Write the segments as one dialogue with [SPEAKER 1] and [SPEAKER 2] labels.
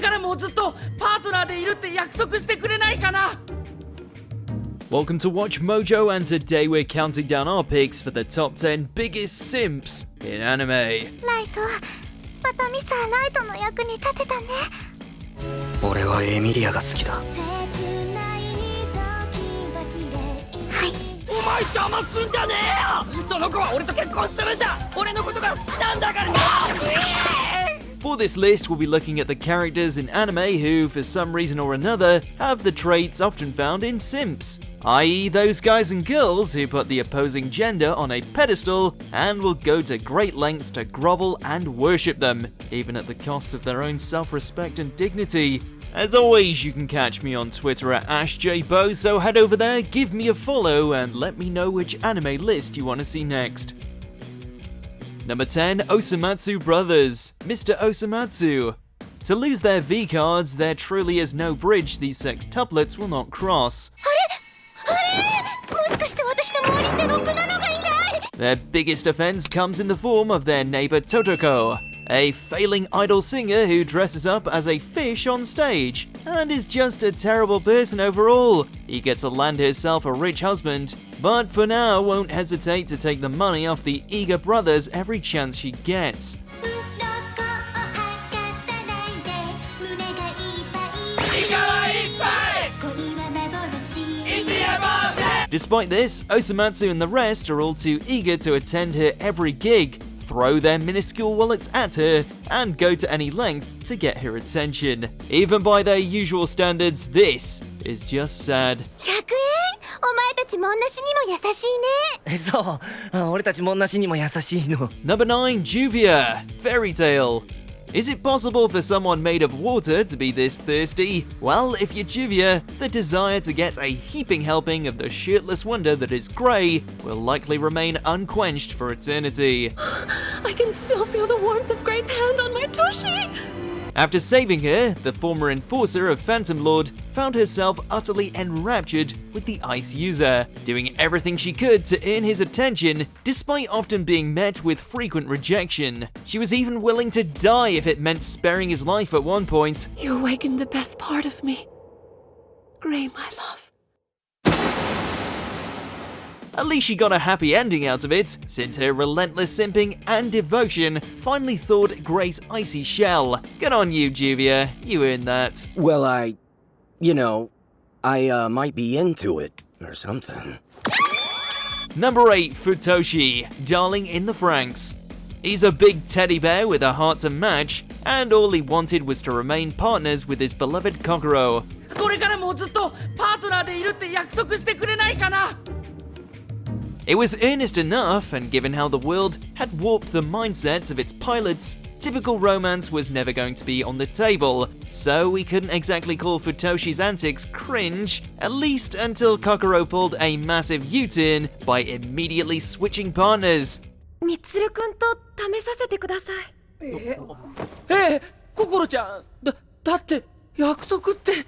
[SPEAKER 1] からもずっとパートナーでいるって約束してくれないかな。
[SPEAKER 2] Welcome to Watch Mojo, and today we're counting down our picks for the top 10 biggest simps in anime.
[SPEAKER 3] ライト、またミサライトの役に立てたね。
[SPEAKER 4] 俺はエミリアが好きだ。
[SPEAKER 3] はい。
[SPEAKER 1] お前邪魔すんじゃねえよ。その子は俺と結婚するんだ。俺のことが好きなんだからな。
[SPEAKER 2] For this list, we'll be looking at the characters in anime who, for some reason or another, have the traits often found in simps, i.e. those guys and girls who put the opposing gender on a pedestal and will go to great lengths to grovel and worship them, even at the cost of their own self-respect and dignity. As always, you can catch me on Twitter at AshJBo, so head over there, give me a follow, and let me know which anime list you want to see next. Number 10, Osumatsu Brothers, Mr. Osumatsu. To lose their V-cards, there truly is no bridge these sextuplets will not cross.
[SPEAKER 3] あれもしかして私の周りってろくなのがいない。
[SPEAKER 2] Their biggest offense comes in the form of their neighbor Totoko, a failing idol singer who dresses up as a fish on stage, and is just a terrible person overall. Eager to land herself a rich husband, but for now won't hesitate to take the money off the eager brothers every chance she gets. Despite this, Osumatsu and the rest are all too eager to attend her every gig, throw their minuscule wallets at her, and go to any length to get her attention. Even by their usual standards, this is just sad.
[SPEAKER 3] 100円？お前たちもんなしにも優しいね。
[SPEAKER 4] そう、俺たちもんなしにも優しいの。
[SPEAKER 2] Number 9, Juvia, Fairy Tale. Is it possible for someone made of water to be this thirsty? Well, if you're Juvia, the desire to get a heaping helping of the shirtless wonder that is grey will likely remain unquenched for eternity.
[SPEAKER 5] I can still feel the warmth of Gray's hand on my tushy!
[SPEAKER 2] After saving her, the former enforcer of Phantom Lord found herself utterly enraptured with the ice user, doing everything she could to earn his attention, despite often being met with frequent rejection. She was even willing to die if it meant sparing his life at one point.
[SPEAKER 5] You awakened the best part of me. Gray, my love.
[SPEAKER 2] At least she got a happy ending out of it, since her relentless simping and devotion finally thawed Gray's icy shell. Good on you, Juvia. You earned that.
[SPEAKER 4] Well, I might be into it or something.
[SPEAKER 2] Number 8, Futoshi, Darling in the Franxx. He's a big teddy bear with a heart to match, and all he wanted was to remain partners with his beloved Kokoro.
[SPEAKER 1] これからもずっとパートナーでいるって約束してくれないかな。
[SPEAKER 2] It was earnest enough, and given how the world had warped the mindsets of its pilots, typical romance was never going to be on the table, so we couldn't exactly call Futoshi's antics cringe, at least until Kokoro pulled a massive U-turn by immediately switching partners.
[SPEAKER 3] みつるくんと試させてください。
[SPEAKER 1] ココロちゃん、だって約束って。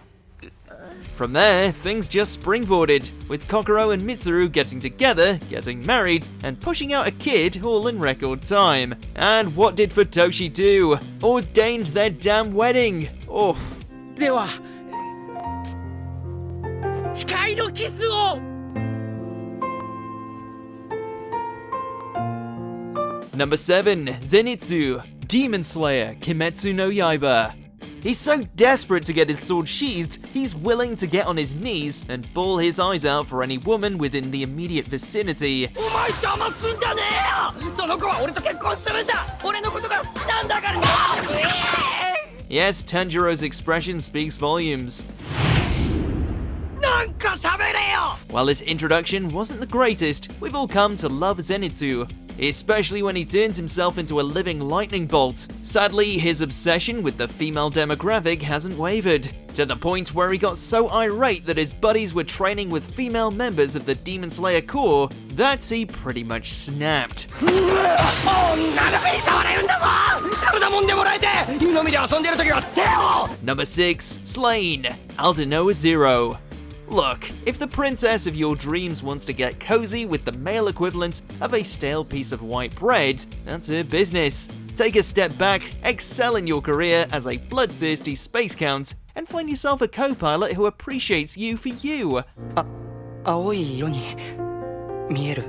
[SPEAKER 2] From there, things just springboarded, with Kokoro and Mitsuru getting together, getting married, and pushing out a kid all in record time. And what did Futoshi do? Ordained their damn wedding! Oh.
[SPEAKER 1] では、誓いのキスを。
[SPEAKER 2] Number 7, Zenitsu, Demon Slayer, Kimetsu no Yaiba. He's so desperate to get his sword sheathed, he's willing to get on his knees and bawl his eyes out for any woman within the immediate vicinity.
[SPEAKER 1] お前邪魔すんじゃねえよ。その子は俺と結婚するんだ。俺のことが好きなんだからな。
[SPEAKER 2] Yes, Tanjiro's expression speaks volumes.
[SPEAKER 1] なんか喋れよ。
[SPEAKER 2] While his introduction wasn't the greatest, we've all come to love Zenitsu, especially when he turns himself into a living lightning bolt. Sadly, his obsession with the female demographic hasn't wavered, to the point where he got so irate that his buddies were training with female members of the Demon Slayer Corps that he pretty much snapped.
[SPEAKER 1] 女の子に触れるんだぞ。体もんでもらえて、湯飲みで遊んでる時は手を。
[SPEAKER 2] Number 6, Slain, Aldanoa Zero. Look, if the princess of your dreams wants to get cozy with the male equivalent of a stale piece of white bread, that's her business. Take a step back, excel in your career as a bloodthirsty space count, and find yourself a co-pilot who appreciates you for you.
[SPEAKER 4] 青い色に見える。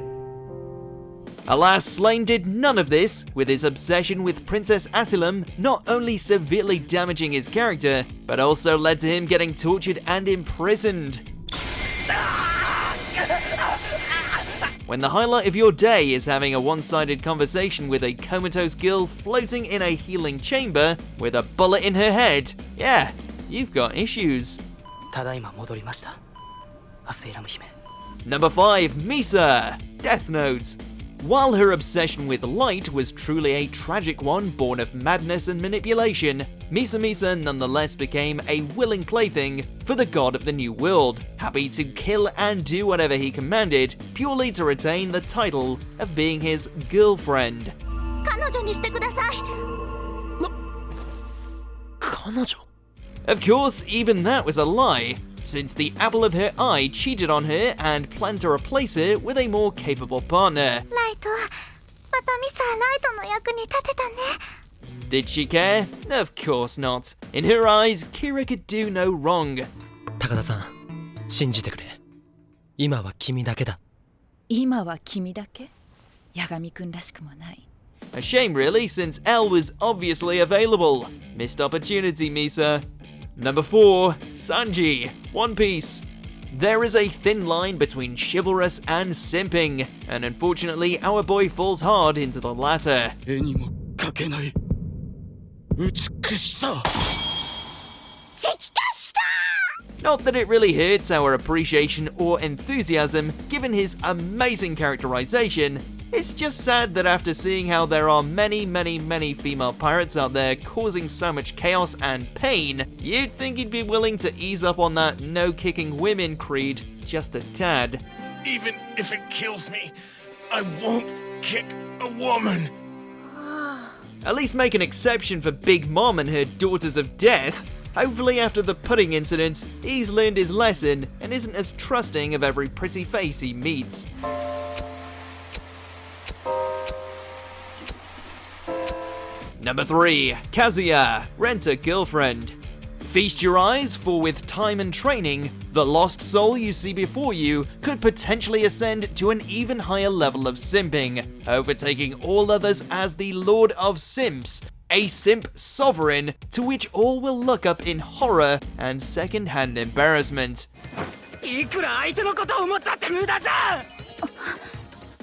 [SPEAKER 2] Alas, Slane did none of this, with his obsession with Princess Asylum not only severely damaging his character, but also led to him getting tortured and imprisoned. When the highlight of your day is having a one-sided conversation with a comatose girl floating in a healing chamber with a bullet in her head, yeah, you've got issues.
[SPEAKER 4] ただいま戻りました。アセイラム姫。
[SPEAKER 2] Number 5, Misa, Death Note. While her obsession with light was truly a tragic one born of madness and manipulation, Misa nonetheless became a willing plaything for the god of the New World, happy to kill and do whatever he commanded, purely to retain the title of being his girlfriend.
[SPEAKER 3] 彼女にしてください。
[SPEAKER 4] 彼女？
[SPEAKER 2] Of course, even that was a lie, since the apple of her eye cheated on her and planned to replace her with a more capable partner.
[SPEAKER 3] ライト、またミサライトの役に立てたね。
[SPEAKER 2] Did she care? Of course not. In her eyes, Kira could do no wrong.
[SPEAKER 4] 高田さん、信じてくれ。今は君だけだ。
[SPEAKER 6] 今は君だけ？八神くんらしくもない。
[SPEAKER 2] A shame really, since L was obviously available. Missed opportunity, Misa. Number 4, Sanji, One Piece. There is a thin line between chivalrous and simping, and unfortunately our boy falls hard into the latter.
[SPEAKER 4] 絵にも描けない美しさ。
[SPEAKER 2] Not that it really hurts our appreciation or enthusiasm given his amazing characterization, it's just sad that after seeing how there are many female pirates out there causing so much chaos and pain, you'd think he'd be willing to ease up on that no-kicking women creed just a tad.
[SPEAKER 7] Even if it kills me, I won't kick a woman.
[SPEAKER 2] At least make an exception for Big Mom and her Daughters of Death. Hopefully after the pudding incident, he's learned his lesson and isn't as trusting of every pretty face he meets. Number 3, Kazuya, Rent-A-Girlfriend. Feast your eyes, for with time and training, the lost soul you see before you could potentially ascend to an even higher level of simping, overtaking all others as the Lord of Simps, a simp sovereign to which all will look up in horror and second-hand embarrassment.
[SPEAKER 1] いくら相手のことを思ったって無駄じゃん。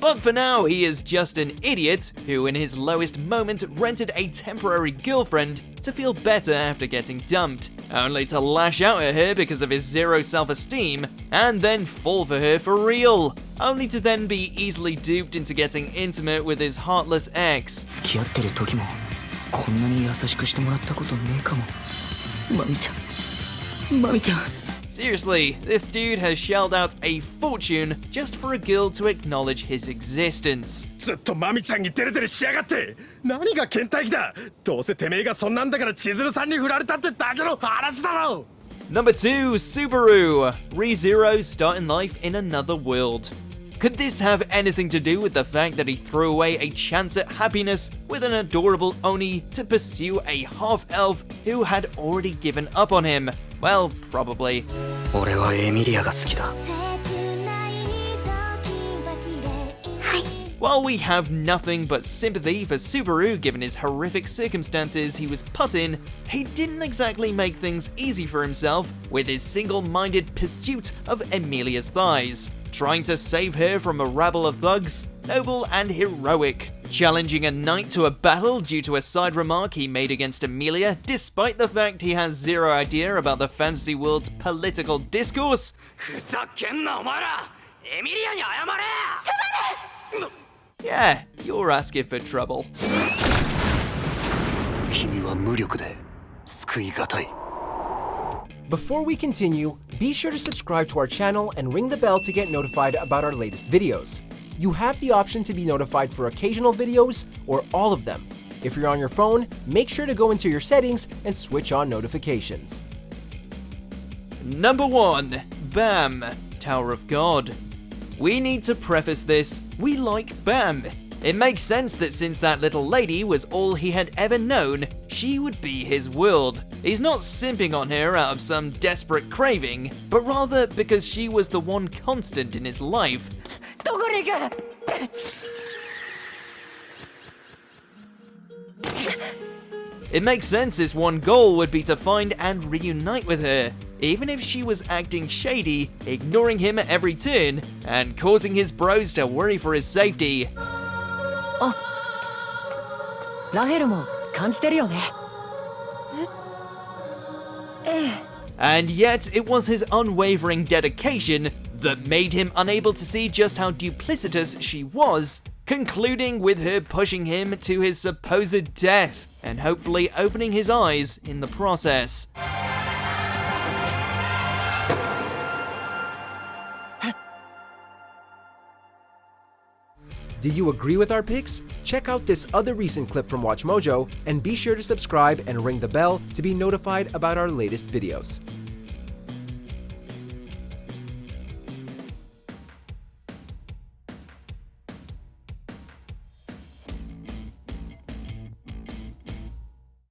[SPEAKER 2] But for now, he is just an idiot who in his lowest moment rented a temporary girlfriend to feel better after getting dumped, only to lash out at her because of his zero self-esteem, and then fall for her for real, only to then be easily duped into getting intimate with his heartless ex.
[SPEAKER 4] 付き合ってる時もこんなに優しくしてもらったことねえかも。マミちゃん。
[SPEAKER 2] Seriously, this dude has shelled out a fortune just for a girl to acknowledge his existence.
[SPEAKER 7] ずっとマミちゃんにデレデレしやがって。何が倦怠期だ。どうせてめえがそんなんだから千鶴さんに振られたってだけの話だろ。
[SPEAKER 2] Number 2, Subaru, ReZero starting life in another world. Could this have anything to do with the fact that he threw away a chance at happiness with an adorable Oni to pursue a half-elf who had already given up on him? Well, probably.
[SPEAKER 4] 俺はエミリアが好きだ。
[SPEAKER 2] While we have nothing but sympathy for Subaru given his horrific circumstances he was put in, he didn't exactly make things easy for himself with his single-minded pursuit of Emilia's thighs, trying to save her from a rabble of thugs, noble and heroic, challenging a knight to a battle due to a side remark he made against Emilia despite the fact he has zero idea about the fantasy world's political discourse.
[SPEAKER 1] ふざけんなお前ら。エミリアに謝れ。
[SPEAKER 2] Yeah, you're asking for trouble.
[SPEAKER 7] 君は無力で救いがたい。
[SPEAKER 8] Before we continue, be sure to subscribe to our channel and ring the bell to get notified about our latest videos. You have the option to be notified for occasional videos or all of them. If you're on your phone, make sure to go into your settings and switch on notifications.
[SPEAKER 2] Number 1. Bam, Tower of God. We need to preface this, we like Bam. It makes sense that since that little lady was all he had ever known, she would be his world. He's not simping on her out of some desperate craving, but rather because she was the one constant in his life. It makes sense his one goal would be to find and reunite with her, even if she was acting shady, ignoring him at every turn, and causing his bros to worry for his safety.
[SPEAKER 4] ラヘルも感じてるよね。
[SPEAKER 2] And yet, it was his unwavering dedication that made him unable to see just how duplicitous she was, concluding with her pushing him to his supposed death, and hopefully opening his eyes in the process.
[SPEAKER 8] Do you agree with our picks? Check out this other recent clip from WatchMojo and be sure to subscribe and ring the bell to be notified about our latest videos.